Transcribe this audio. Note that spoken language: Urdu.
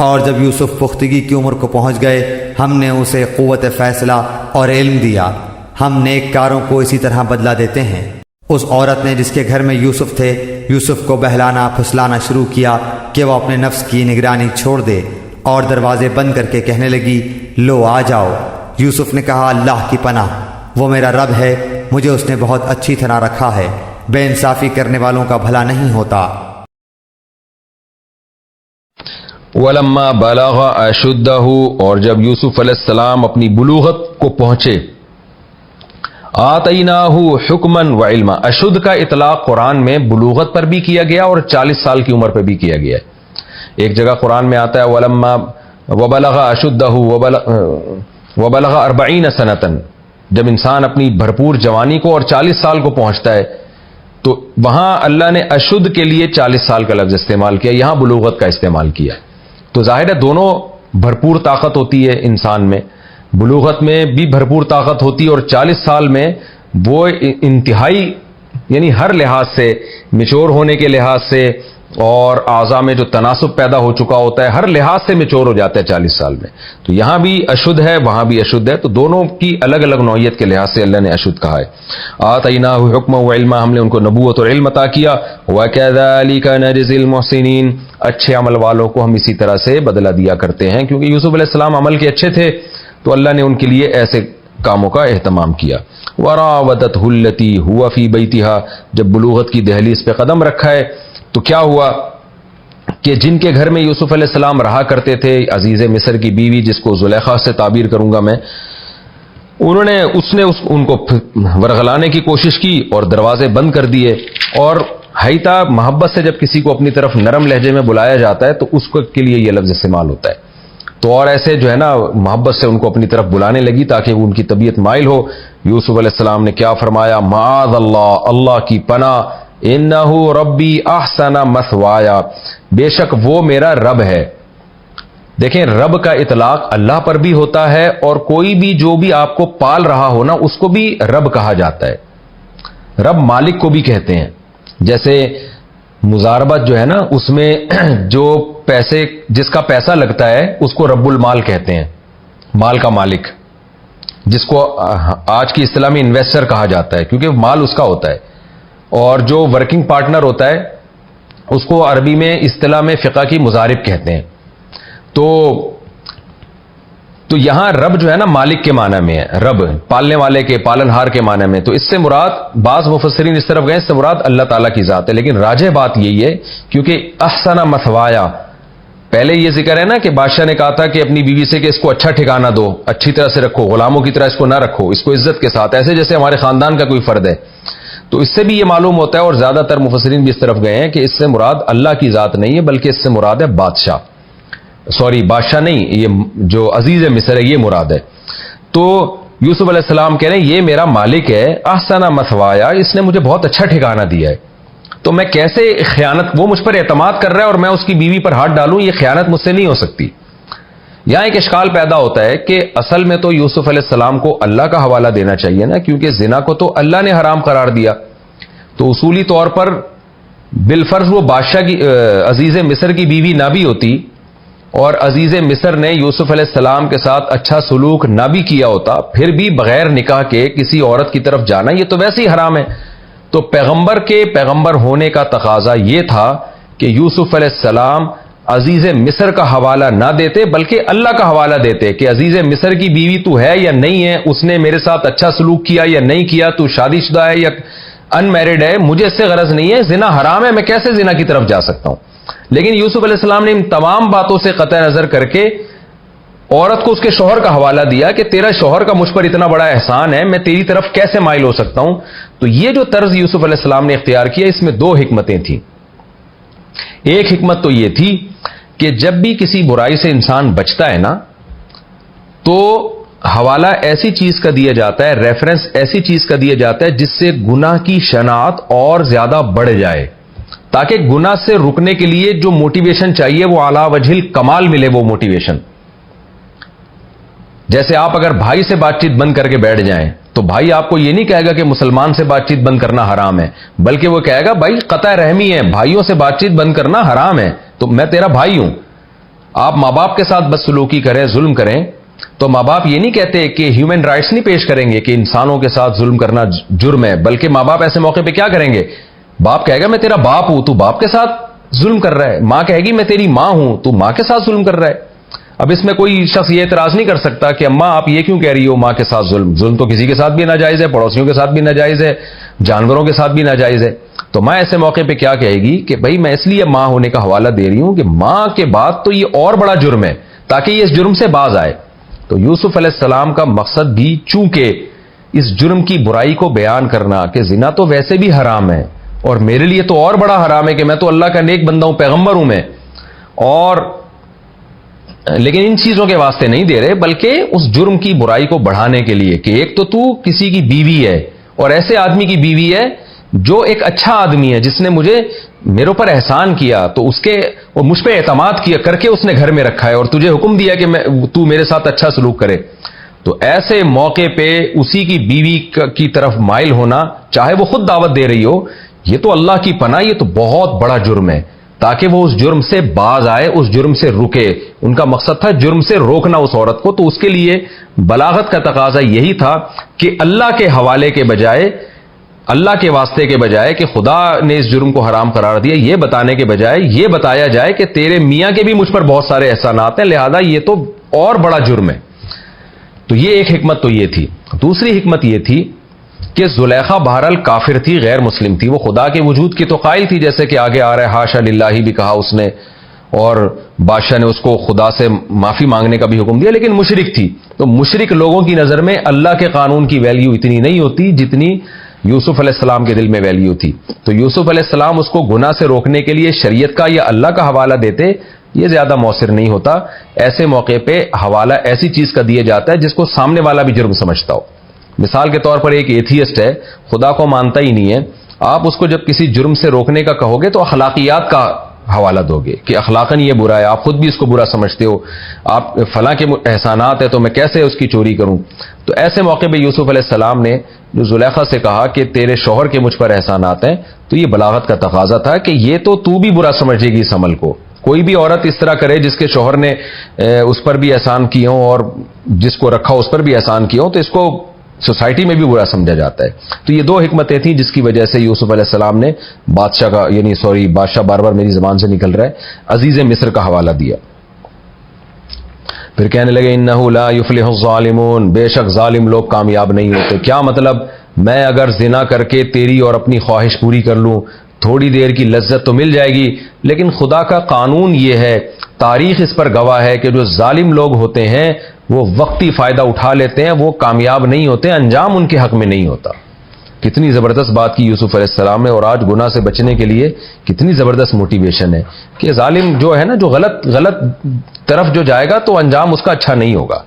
اور جب یوسف پختگی کی عمر کو پہنچ گئے ہم نے اسے قوت فیصلہ اور علم دیا، ہم نیک کاروں کو اسی طرح بدلہ دیتے ہیں۔ اس عورت نے جس کے گھر میں یوسف تھے یوسف کو بہلانا پھسلانا شروع کیا کہ وہ اپنے نفس کی نگرانی چھوڑ دے، اور دروازے بند کر کے کہنے لگی لو آ جاؤ۔ یوسف نے کہا اللہ کی پناہ، وہ میرا رب ہے، مجھے اس نے بہت اچھی طرح رکھا ہے، بے انصافی کرنے والوں کا بھلا نہیں ہوتا۔ وَلَمَّا بَلَغَ أَشُدَّهُ، اور جب یوسف علیہ السلام اپنی بلوغت کو پہنچے، آتَيْنَاهُ حُكْمًا وَعِلْمًا، اشد کا اطلاق قرآن میں بلوغت پر بھی کیا گیا اور 40 سال کی عمر پہ بھی کیا گیا ہے۔ ایک جگہ قرآن میں آتا ہے وَلَمَّا وَبَلَغَ أَشُدَّهُ وَبَلَغَ 40 سَنَةً، جب انسان اپنی بھرپور جوانی کو اور 40 سال کو پہنچتا ہے تو وہاں اللہ نے اشد کے لیے 40 سال کا لفظ استعمال کیا، یہاں بلوغت کا استعمال کیا۔ تو ظاہر ہے دونوں بھرپور طاقت ہوتی ہے انسان میں، بلوغت میں بھی بھرپور طاقت ہوتی ہے اور 40 سال میں وہ انتہائی یعنی ہر لحاظ سے میچور ہونے کے لحاظ سے اور اعضاء میں جو تناسب پیدا ہو چکا ہوتا ہے ہر لحاظ سے میچور ہو جاتا ہے 40 سال میں۔ تو یہاں بھی اشد ہے وہاں بھی اشد ہے، تو دونوں کی الگ الگ نوعیت کے لحاظ سے اللہ نے اشد کہا ہے۔ آتیناہ حکما و علما، ہم نے ان کو نبوت اور علم عطا کیا۔ وکذالک نجزی المحسنین، اچھے عمل والوں کو ہم اسی طرح سے بدلہ دیا کرتے ہیں، کیونکہ یوسف علیہ السلام عمل کے اچھے تھے تو اللہ نے ان کے لیے ایسے کاموں کا اہتمام کیا۔ وراودتہ التی ہوا فی بیتہا، جب بلوغت کی دہلیز پہ قدم رکھا ہے تو کیا ہوا کہ جن کے گھر میں یوسف علیہ السلام رہا کرتے تھے، عزیز مصر کی بیوی جس کو زلیخا سے تعبیر کروں گا میں، اس نے ان کو ورغلانے کی کوشش کی اور دروازے بند کر دیے۔ اور حیتا محبت سے جب کسی کو اپنی طرف نرم لہجے میں بلایا جاتا ہے تو اس کے لیے یہ لفظ استعمال ہوتا ہے، تو اور ایسے جو ہے نا محبت سے ان کو اپنی طرف بلانے لگی تاکہ وہ ان کی طبیعت مائل ہو۔ یوسف علیہ السلام نے کیا فرمایا، معاذ اللہ، اللہ کی پناہ، انہ ربی احسن مثوایا، بے شک وہ میرا رب ہے۔ دیکھیں رب کا اطلاق اللہ پر بھی ہوتا ہے اور کوئی بھی جو بھی آپ کو پال رہا ہو نا اس کو بھی رب کہا جاتا ہے، رب مالک کو بھی کہتے ہیں۔ جیسے مزاربت جو ہے نا اس میں جو پیسے جس کا پیسہ لگتا ہے اس کو رب المال کہتے ہیں، مال کا مالک، جس کو آج کی اصطلاح میں انویسٹر کہا جاتا ہے کیونکہ مال اس کا ہوتا ہے۔ اور جو ورکنگ پارٹنر ہوتا ہے اس کو عربی میں اصطلاح میں فقہ کی مضارب کہتے ہیں۔ تو یہاں رب جو ہے نا مالک کے معنی میں ہے، رب پالنے والے کے، پالنہار کے معنی میں، تو اس سے مراد بعض مفسرین اس طرف گئے، اس سے مراد اللہ تعالیٰ کی ذات ہے، لیکن راجح بات یہی ہے کیونکہ احسن مثوایا، پہلے یہ ذکر ہے نا کہ بادشاہ نے کہا تھا کہ اپنی بیوی سے کہ اس کو اچھا ٹھکانہ دو، اچھی طرح سے رکھو، غلاموں کی طرح اس کو نہ رکھو، اس کو عزت کے ساتھ، ایسے جیسے ہمارے خاندان کا کوئی فرد ہے۔ تو اس سے بھی یہ معلوم ہوتا ہے اور زیادہ تر مفسرین بھی اس طرف گئے ہیں کہ اس سے مراد اللہ کی ذات نہیں ہے بلکہ اس سے مراد ہے بادشاہ، بادشاہ نہیں، یہ جو عزیز مصر ہے یہ مراد ہے۔ تو یوسف علیہ السلام کہہ رہے ہیں یہ میرا مالک ہے، احسن مثوایا، اس نے مجھے بہت اچھا ٹھکانہ دیا ہے، تو میں کیسے خیانت، وہ مجھ پر اعتماد کر رہا ہے اور میں اس کی بیوی پر ہاتھ ڈالوں، یہ خیانت مجھ سے نہیں ہو سکتی۔ یہاں ایک اشکال پیدا ہوتا ہے کہ اصل میں تو یوسف علیہ السلام کو اللہ کا حوالہ دینا چاہیے نا، کیونکہ زنا کو تو اللہ نے حرام قرار دیا، تو اصولی طور پر بالفرض وہ بادشاہ کی عزیز مصر کی بیوی نہ بھی ہوتی اور عزیز مصر نے یوسف علیہ السلام کے ساتھ اچھا سلوک نہ بھی کیا ہوتا، پھر بھی بغیر نکاح کے کسی عورت کی طرف جانا یہ تو ویسے ہی حرام ہے۔ تو پیغمبر کے پیغمبر ہونے کا تقاضا یہ تھا کہ یوسف علیہ السلام عزیز مصر کا حوالہ نہ دیتے بلکہ اللہ کا حوالہ دیتے کہ عزیز مصر کی بیوی تو ہے یا نہیں ہے، اس نے میرے ساتھ اچھا سلوک کیا یا نہیں کیا، تو شادی شدہ ہے یا ان میرڈ ہے، مجھے اس سے غرض نہیں ہے، زنا حرام ہے، میں کیسے زنا کی طرف جا سکتا ہوں۔ لیکن یوسف علیہ السلام نے ان تمام باتوں سے قطع نظر کر کے عورت کو اس کے شوہر کا حوالہ دیا کہ تیرا شوہر کا مجھ پر اتنا بڑا احسان ہے، میں تیری طرف کیسے مائل ہو سکتا ہوں۔ تو یہ جو طرز یوسف علیہ السلام نے اختیار کیا اس میں دو حکمتیں تھیں۔ ایک حکمت تو یہ تھی کہ جب بھی کسی برائی سے انسان بچتا ہے نا تو حوالہ ایسی چیز کا دیا جاتا ہے، ریفرنس ایسی چیز کا دیا جاتا ہے جس سے گناہ کی شناعت اور زیادہ بڑھ جائے، تاکہ گناہ سے رکنے کے لیے جو موٹیویشن چاہیے وہ اعلیٰ وجہ الکمال ملے۔ وہ موٹیویشن جیسے آپ اگر بھائی سے بات چیت بند کر کے بیٹھ جائیں تو بھائی آپ کو یہ نہیں کہے گا کہ مسلمان سے بات چیت بند کرنا حرام ہے، بلکہ وہ کہے گا بھائی قطع رحمی ہے، بھائیوں سے بات چیت بند کرنا حرام ہے، تو میں تیرا بھائی ہوں۔ آپ ماں باپ کے ساتھ بدسلوکی کریں، ظلم کریں، تو ماں باپ یہ نہیں کہتے کہ ہیومن رائٹس نہیں پیش کریں گے کہ انسانوں کے ساتھ ظلم کرنا جرم ہے، بلکہ ماں باپ ایسے موقع پہ کیا کریں گے؟ باپ کہے گا میں تیرا باپ ہوں، تو باپ کے ساتھ ظلم کر رہا ہے، ماں کہے گی میں تیری ماں ہوں، تو ماں کے ساتھ ظلم کر رہا ہے۔ اب اس میں کوئی شخص یہ اعتراض نہیں کر سکتا کہ اماں آپ یہ کیوں کہہ رہی ہو ماں کے ساتھ ظلم تو کسی کے ساتھ بھی ناجائز ہے، پڑوسیوں کے ساتھ بھی ناجائز ہے، جانوروں کے ساتھ بھی ناجائز ہے۔ تو ماں ایسے موقع پہ کیا کہے گی کہ بھائی میں اس لیے ماں ہونے کا حوالہ دے رہی ہوں کہ ماں کے بعد تو یہ اور بڑا جرم ہے، تاکہ یہ اس جرم سے باز آئے۔ تو یوسف علیہ السلام کا مقصد بھی چونکہ اس جرم کی برائی کو بیان کرنا کہ زنا تو ویسے بھی حرام ہے اور میرے لیے تو اور بڑا حرام ہے کہ میں تو اللہ کا نیک بندہ ہوں، پیغمبر ہوں میں، اور لیکن ان چیزوں کے واسطے نہیں دے رہے، بلکہ اس جرم کی برائی کو بڑھانے کے لیے کہ ایک تو کسی کی بیوی ہے اور ایسے آدمی کی بیوی ہے جو ایک اچھا آدمی ہے، جس نے میرے اوپر احسان کیا، تو وہ مجھ پہ اعتماد کیا کر کے اس نے گھر میں رکھا ہے اور تجھے حکم دیا کہ تو میرے ساتھ اچھا سلوک کرے۔ تو ایسے موقع پہ اسی کی بیوی کی طرف مائل ہونا، چاہے وہ خود دعوت دے رہی ہو، یہ تو اللہ کی پناہ، یہ تو بہت بڑا جرم ہے، تاکہ وہ اس جرم سے باز آئے، اس جرم سے رکے۔ ان کا مقصد تھا جرم سے روکنا اس عورت کو، تو اس کے لیے بلاغت کا تقاضا یہی تھا کہ اللہ کے حوالے کے بجائے، اللہ کے واسطے کے بجائے کہ خدا نے اس جرم کو حرام قرار دیا، یہ بتانے کے بجائے یہ بتایا جائے کہ تیرے میاں کے بھی مجھ پر بہت سارے احسانات ہیں، لہذا یہ تو اور بڑا جرم ہے۔ تو یہ ایک حکمت تو یہ تھی۔ دوسری حکمت یہ تھی کہ زلیخا بہرحال کافر تھی، غیر مسلم تھی، وہ خدا کے وجود کی تو قائل تھی، جیسے کہ آگے آ رہا ہے حاشا للہ بھی کہا اس نے، اور بادشاہ نے اس کو خدا سے معافی مانگنے کا بھی حکم دیا، لیکن مشرک تھی۔ تو مشرک لوگوں کی نظر میں اللہ کے قانون کی ویلیو اتنی نہیں ہوتی جتنی یوسف علیہ السلام کے دل میں ویلیو تھی۔ تو یوسف علیہ السلام اس کو گناہ سے روکنے کے لیے شریعت کا یا اللہ کا حوالہ دیتے، یہ زیادہ مؤثر نہیں ہوتا۔ ایسے موقع پہ حوالہ ایسی چیز کا دیا جاتا ہے جس کو سامنے والا بھی جرم سمجھتا ہو۔ مثال کے طور پر ایک ایتھیسٹ ہے، خدا کو مانتا ہی نہیں ہے، آپ اس کو جب کسی جرم سے روکنے کا کہو گے تو اخلاقیات کا حوالہ دو گے کہ اخلاقاً یہ برا ہے، آپ خود بھی اس کو برا سمجھتے ہو، آپ فلاں کے احسانات ہیں تو میں کیسے اس کی چوری کروں۔ تو ایسے موقع پہ یوسف علیہ السلام نے جو زلیخا سے کہا کہ تیرے شوہر کے مجھ پر احسانات ہیں، تو یہ بلاغت کا تقاضا تھا کہ یہ تو بھی برا سمجھے گی اس عمل کو۔ کوئی بھی عورت اس طرح کرے جس کے شوہر نے اس پر بھی احسان کیے ہوں اور جس کو رکھا اس پر بھی احسان کیے ہوں، تو اس کو سوسائٹی میں بھی برا سمجھا جاتا ہے۔ تو یہ دو حکمتیں تھیں جس کی وجہ سے یوسف علیہ السلام نے بادشاہ بار بار میری زبان سے نکل رہا ہے، عزیز مصر کا حوالہ دیا۔ پھر کہنے لگے انہ لا یفلح الظالمون، بے شک ظالم لوگ کامیاب نہیں ہوتے۔ کیا مطلب؟ میں اگر زنا کر کے تیری اور اپنی خواہش پوری کر لوں، تھوڑی دیر کی لذت تو مل جائے گی، لیکن خدا کا قانون یہ ہے، تاریخ اس پر گواہ ہے کہ جو ظالم لوگ ہوتے ہیں وہ وقتی فائدہ اٹھا لیتے ہیں، وہ کامیاب نہیں ہوتے، انجام ان کے حق میں نہیں ہوتا۔ کتنی زبردست بات کی یوسف علیہ السلام نے، اور آج گناہ سے بچنے کے لیے کتنی زبردست موٹیویشن ہے کہ ظالم جو ہے نا، جو غلط طرف جو جائے گا تو انجام اس کا اچھا نہیں ہوگا۔